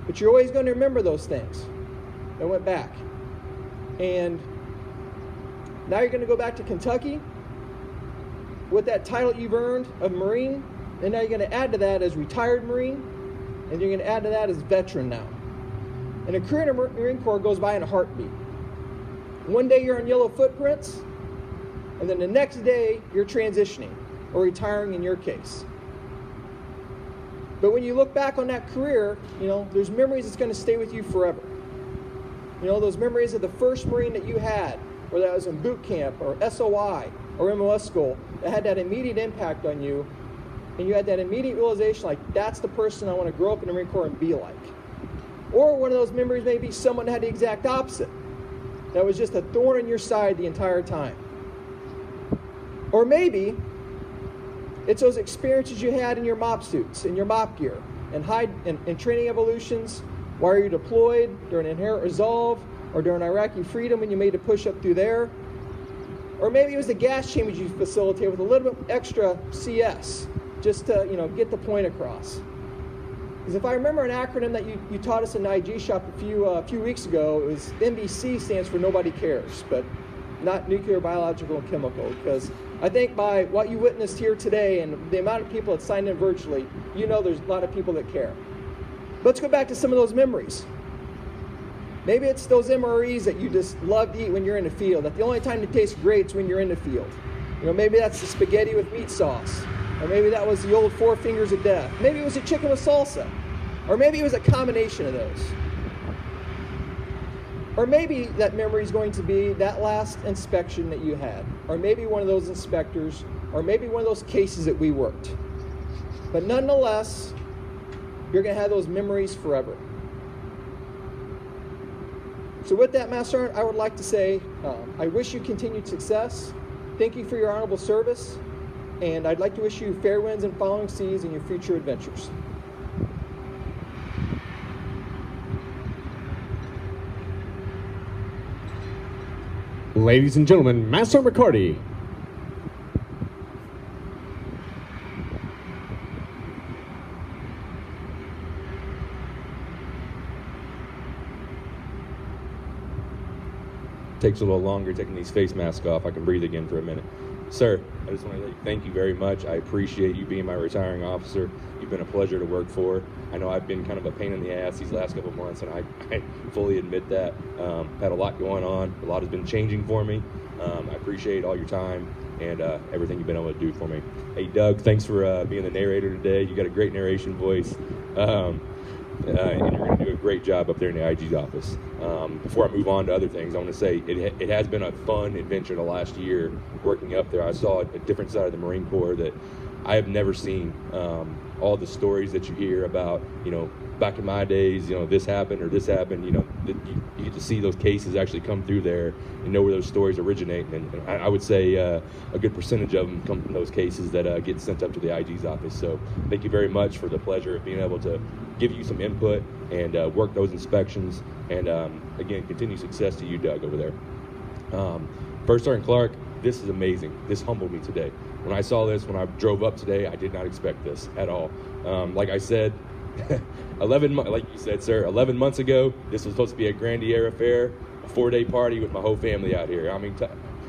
But you're always going to remember those things that went back. And now you're going to go back to Kentucky with that title you've earned of Marine, and now you're going to add to that as retired Marine, and you're going to add to that as veteran now. And a career in the Marine Corps goes by in a heartbeat. One day you're on yellow footprints, and then the next day you're transitioning, or retiring in your case. But when you look back on that career, there's memories that's going to stay with you forever. Those memories of the first Marine that you had, or that was in boot camp, or SOI, or MOS school, that had that immediate impact on you, and you had that immediate realization, like, that's the person I want to grow up in the Marine Corps and be like. Or one of those memories may be someone that had the exact opposite, that was just a thorn in your side the entire time. Or maybe it's those experiences you had in your MOP suits, in your MOP gear, and training evolutions while you're deployed, during Inherent Resolve, or during Iraqi Freedom when you made a push-up through there. Or maybe it was the gas chambers you facilitated with a little bit extra CS, just to get the point across. Because if I remember an acronym that you taught us in the IG shop a few weeks ago, it was NBC, stands for Nobody Cares, but not nuclear, biological, and chemical. Because I think by what you witnessed here today and the amount of people that signed in virtually, there's a lot of people that care. Let's go back to some of those memories. Maybe it's those MREs that you just love to eat when you're in the field, that the only time it tastes great is when you're in the field. Maybe that's the spaghetti with meat sauce. Or maybe that was the old 4 fingers of death. Maybe it was a chicken with salsa. Or maybe it was a combination of those. Or maybe that memory is going to be that last inspection that you had. Or maybe one of those inspectors. Or maybe one of those cases that we worked. But nonetheless, you're going to have those memories forever. So with that, Master Sergeant, I would like to say I wish you continued success. Thank you for your honorable service. And I'd like to wish you fair winds and following seas in your future adventures. Ladies and gentlemen, Master McCarty. Takes a little longer taking these face masks off. I can breathe again for a minute. Sir, I just want to thank you very much. I appreciate you being my retiring officer. You've been a pleasure to work for. I know I've been kind of a pain in the ass these last couple of months, and I fully admit that. Had a lot going on. A lot has been changing for me. I appreciate all your time and everything you've been able to do for me. Hey, Doug, thanks for being the narrator today. You got a great narration voice. And you're going to do a great job up there in the IG's office. Before I move on to other things, I want to say it has been a fun adventure the last year working up there. I saw a different side of the Marine Corps that I have never seen. All the stories that you hear about, back in my days, this happened or this happened, you get to see those cases actually come through there and know where those stories originate. And I would say a good percentage of them come from those cases that get sent up to the IG's office. So thank you very much for the pleasure of being able to give you some input and work those inspections. And again, continue success to you, Doug, over there. First Sergeant Clark, this is amazing. This humbled me today. When I saw this, when I drove up today, I did not expect this at all. Like I said, 11 like you said, sir, 11 months ago, this was supposed to be a Grandier affair, a 4-day party with my whole family out here. I mean,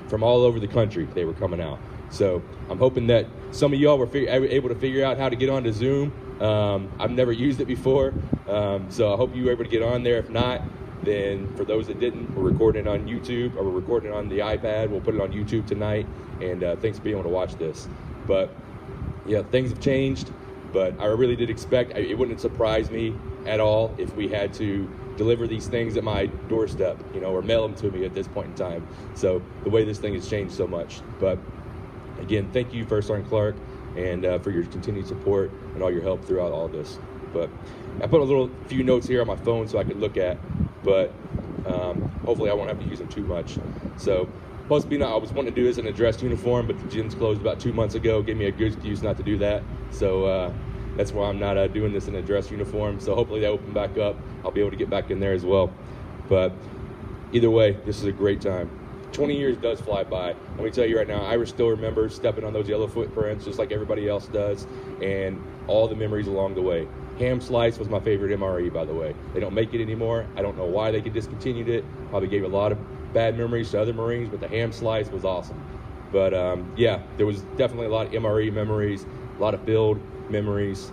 from all over the country, they were coming out. So I'm hoping that some of y'all were able to figure out how to get onto Zoom. I've never used it before, so I hope you were able to get on there. If not, then for those that didn't, we're recording it on YouTube, or we're recording it on the iPad. We'll put it on YouTube tonight, and thanks for being able to watch this. But yeah, things have changed, but I really did expect, it wouldn't surprise me at all if we had to deliver these things at my doorstep, or mail them to me at this point in time. So the way this thing has changed so much. But again, thank you, First Sergeant Clark, and for your continued support and all your help throughout all this. But I put a few notes here on my phone so I could look at, but hopefully I won't have to use them too much. So I was wanting to do this in a dress uniform, but the gym's closed about 2 months ago. Gave me a good excuse not to do that. So that's why I'm not doing this in a dress uniform. So hopefully they open back up. I'll be able to get back in there as well. But either way, this is a great time. 20 years does fly by. Let me tell you right now, I still remember stepping on those yellow footprints just like everybody else does. And all the memories along the way. Ham Slice was my favorite MRE, by the way. They don't make it anymore. I don't know why they discontinued it. Probably gave a lot of bad memories to other Marines, but the Ham Slice was awesome. But yeah, there was definitely a lot of MRE memories, a lot of build memories.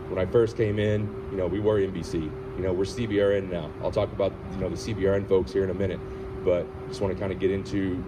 When I first came in, we were NBC. We're CBRN now. I'll talk about, the CBRN folks here in a minute, but just want to kind of get into,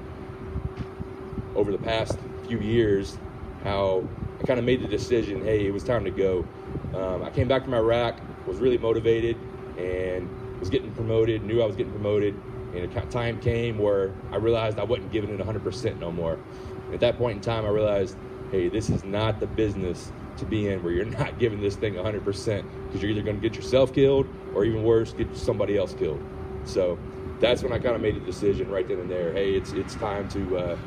over the past few years, how I kind of made the decision, hey, it was time to go. I came back from Iraq, was really motivated, and was getting promoted, knew I was getting promoted, and a time came where I realized I wasn't giving it 100% no more. And at that point in time, I realized, hey, this is not the business to be in where you're not giving this thing 100%, because you're either going to get yourself killed or, even worse, get somebody else killed. So that's when I kind of made a decision right then and there. Hey, it's time to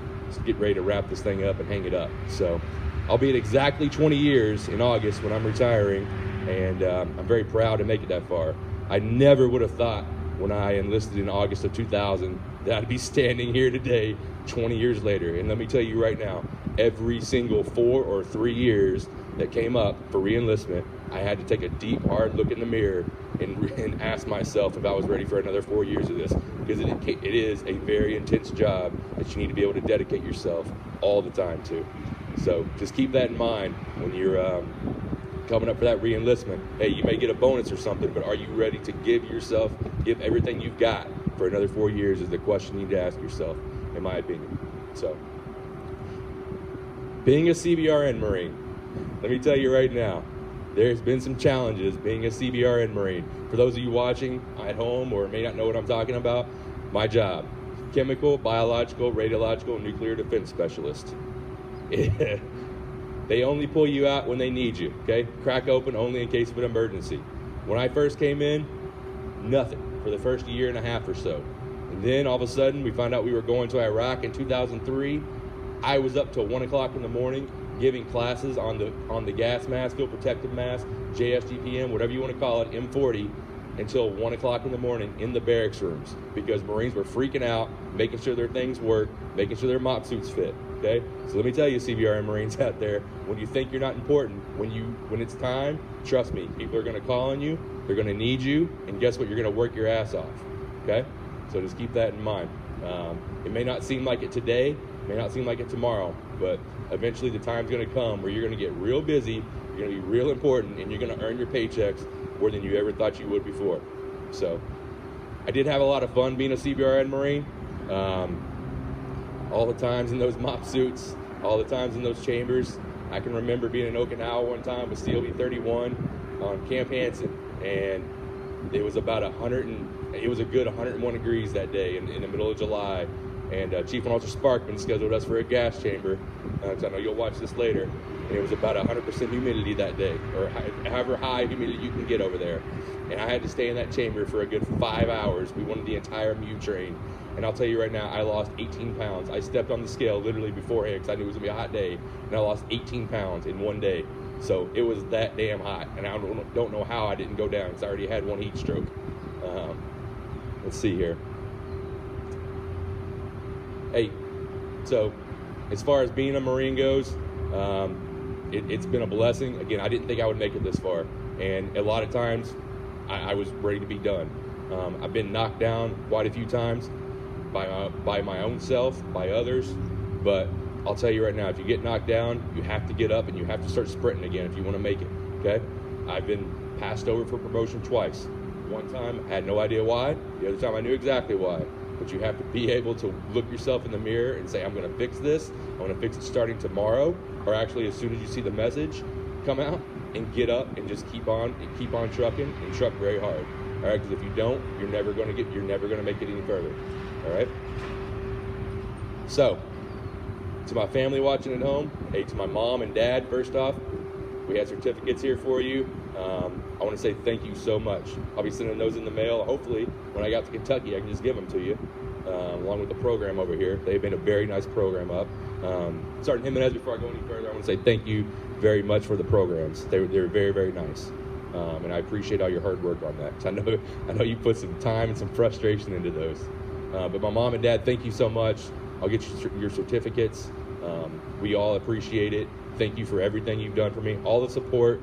get ready to wrap this thing up and hang it up. So I'll be at exactly 20 years in August when I'm retiring, and I'm very proud to make it that far. I never would have thought when I enlisted in August of 2000 that I'd be standing here today 20 years later. And let me tell you right now, every single 4 or 3 years that came up for re-enlistment, I had to take a deep, hard look in the mirror and ask myself if I was ready for another 4 years of this, because it is a very intense job that you need to be able to dedicate yourself all the time to. So just keep that in mind when you're coming up for that re-enlistment. Hey, you may get a bonus or something, but are you ready to give everything you've got for another 4 years is the question you need to ask yourself, in my opinion. So, being a CBRN Marine, let me tell you right now, there's been some challenges being a CBRN Marine. For those of you watching at home or may not know what I'm talking about, my job, chemical, biological, radiological, nuclear defense specialist. They only pull you out when they need you, okay? Crack open only in case of an emergency. When I first came in, nothing for the first year and a half or so. And then all of a sudden, we found out we were going to Iraq in 2003. I was up till 1 o'clock in the morning giving classes on the gas mask, field protective mask, JSGPM, whatever you want to call it, M40, until 1 o'clock in the morning in the barracks rooms, because Marines were freaking out, making sure their things work, making sure their mop suits fit. Okay, so let me tell you, CBRN Marines out there, when you think you're not important, when it's time, trust me, people are going to call on you, they're going to need you, and guess what? You're going to work your ass off. Okay, so just keep that in mind. It may not seem like it today, may not seem like it tomorrow, but eventually the time's going to come where you're going to get real busy, you're going to be real important, and you're going to earn your paychecks more than you ever thought you would before. So I did have a lot of fun being a CBRN Marine. All the times in those mop suits, all the times in those chambers. I can remember being in Okinawa one time with COB 31 on Camp Hansen, and it was about it was a good 101 degrees that day in the middle of July. And Chief Officer Sparkman scheduled us for a gas chamber. So I know you'll watch this later. And it was about 100% humidity that day, or however high humidity you can get over there. And I had to stay in that chamber for a good 5 hours. We wanted the entire MU train. And I'll tell you right now, I lost 18 pounds. I stepped on the scale literally beforehand because I knew it was going to be a hot day. And I lost 18 pounds in one day. So it was that damn hot. And I don't know how I didn't go down because I already had one heat stroke. Let's see here. Hey, so as far as being a Marine goes, it's been a blessing. Again, I didn't think I would make it this far. And a lot of times, I was ready to be done. I've been knocked down quite a few times by my own self, by others. But I'll tell you right now, if you get knocked down, you have to get up and you have to start sprinting again if you want to make it, okay? I've been passed over for promotion twice. One time, I had no idea why. The other time, I knew exactly why. But you have to be able to look yourself in the mirror and say, I'm going to fix this. I'm going to fix it starting tomorrow, or actually as soon as you see the message come out, and get up and just keep on trucking and truck very hard. All right, because if you don't, you're never going to make it any further. All right. So, to my family watching at home, hey, to my mom and dad, first off, we had certificates here for you. I want to say thank you so much. I'll be sending those in the mail. Hopefully, when I got to Kentucky, I can just give them to you, along with the program over here. They've been a very nice program up. Sergeant Jimenez, before I go any further, I want to say thank you very much for the programs. They're very, very nice. And I appreciate all your hard work on that. I know you put some time and some frustration into those. But my mom and dad, thank you so much. I'll get you your certificates. We all appreciate it. thank you for everything you've done for me, all the support,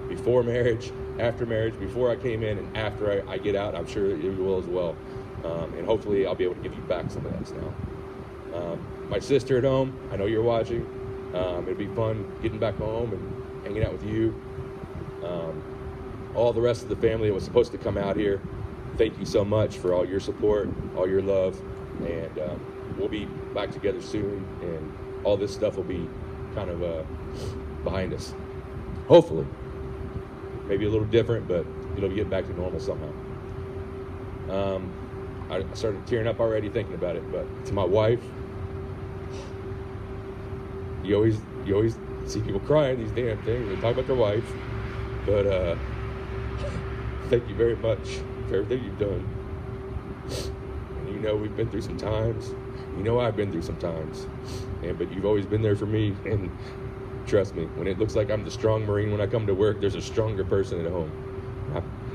before marriage, after marriage, before I came in, and after I get out. I'm sure that you will as well. And hopefully I'll be able to give you back some of that now. My sister at home, I know you're watching. It'd be fun getting back home and hanging out with you. All the rest of the family that was supposed to come out here, thank you so much for all your support, all your love, and we'll be back together soon, and all this stuff will be kind of behind us. Hopefully. Maybe a little different, but it'll get back to normal somehow. I started tearing up already thinking about it, but to my wife, you always see people crying these damn things. They talk about their wife, but thank you very much for everything you've done. And we've been through some times. I've been through some times, but you've always been there for me. And trust me, when it looks like I'm the strong Marine when I come to work, there's a stronger person at home.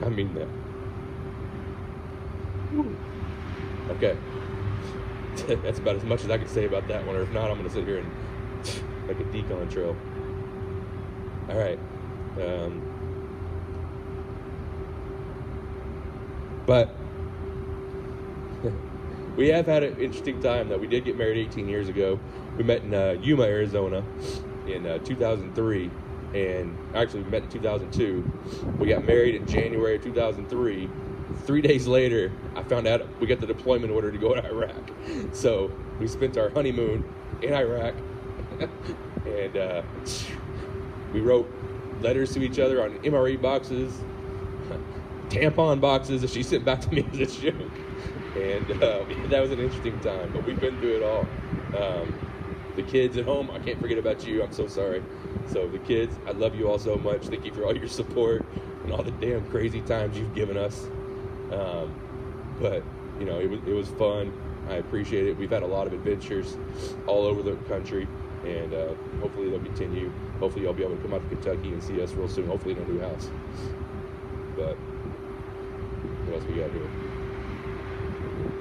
I mean that. Okay. That's about as much as I can say about that one, or if not, I'm going to sit here and make a decon trail. All right. But we have had an interesting time, though. We did get married 18 years ago. We met in Yuma, Arizona in 2003, and actually we met in 2002. We got married in January of 2003. 3 days later, I found out we got the deployment order to go to Iraq. So we spent our honeymoon in Iraq, and we wrote letters to each other on MRE boxes, tampon boxes that she sent back to me as a joke. And that was an interesting time, but we've been through it all. The kids at home, I can't forget about you. I'm so sorry. So the kids, I love you all so much. Thank you for all your support and all the damn crazy times you've given us. But it was fun. I appreciate it. We've had a lot of adventures all over the country, and hopefully they'll continue. Hopefully you'll be able to come out to Kentucky and see us real soon. Hopefully in a new house. But what else we got here?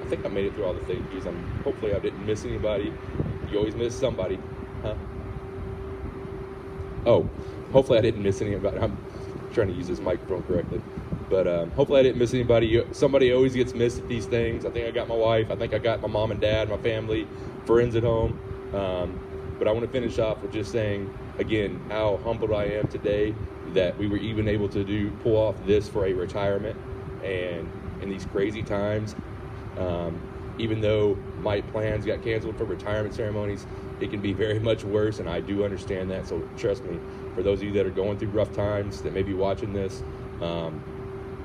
I think I made it through all the thank yous. Hopefully I didn't miss anybody. You always miss somebody, huh? Oh, hopefully I didn't miss anybody. I'm trying to use this microphone correctly. But hopefully I didn't miss anybody. Somebody always gets missed at these things. I think I got my wife. I think I got my mom and dad, my family, friends at home. But I want to finish off with just saying, again, how humbled I am today that we were even able to pull off this for a retirement. And in these crazy times, even though my plans got canceled for retirement ceremonies, it can be very much worse, and I do understand that. So trust me, for those of you that are going through rough times that may be watching this,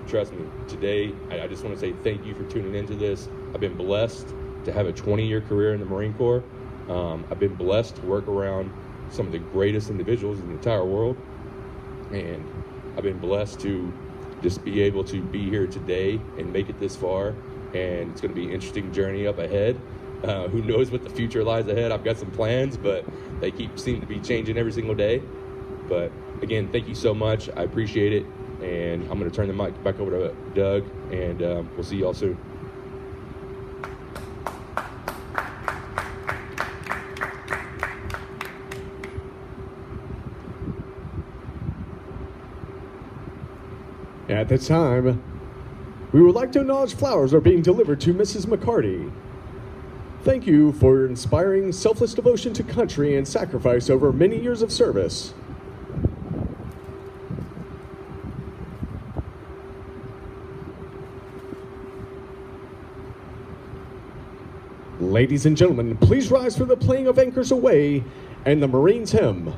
trust me, today I just want to say thank you for tuning into this. I've been blessed to have a 20-year career in the Marine Corps. I've been blessed to work around some of the greatest individuals in the entire world, and I've been blessed to just be able to be here today and make it this far. And it's going to be an interesting journey up ahead. Who knows what the future lies ahead? I've got some plans, but they seem to be changing every single day. But again, thank you so much. I appreciate it. And I'm going to turn the mic back over to Doug, and we'll see you all soon. At this time, we would like to acknowledge flowers are being delivered to Mrs. McCarty. Thank you for your inspiring, selfless devotion to country and sacrifice over many years of service. Ladies and gentlemen, please rise for the playing of Anchors Aweigh and the Marines Hymn.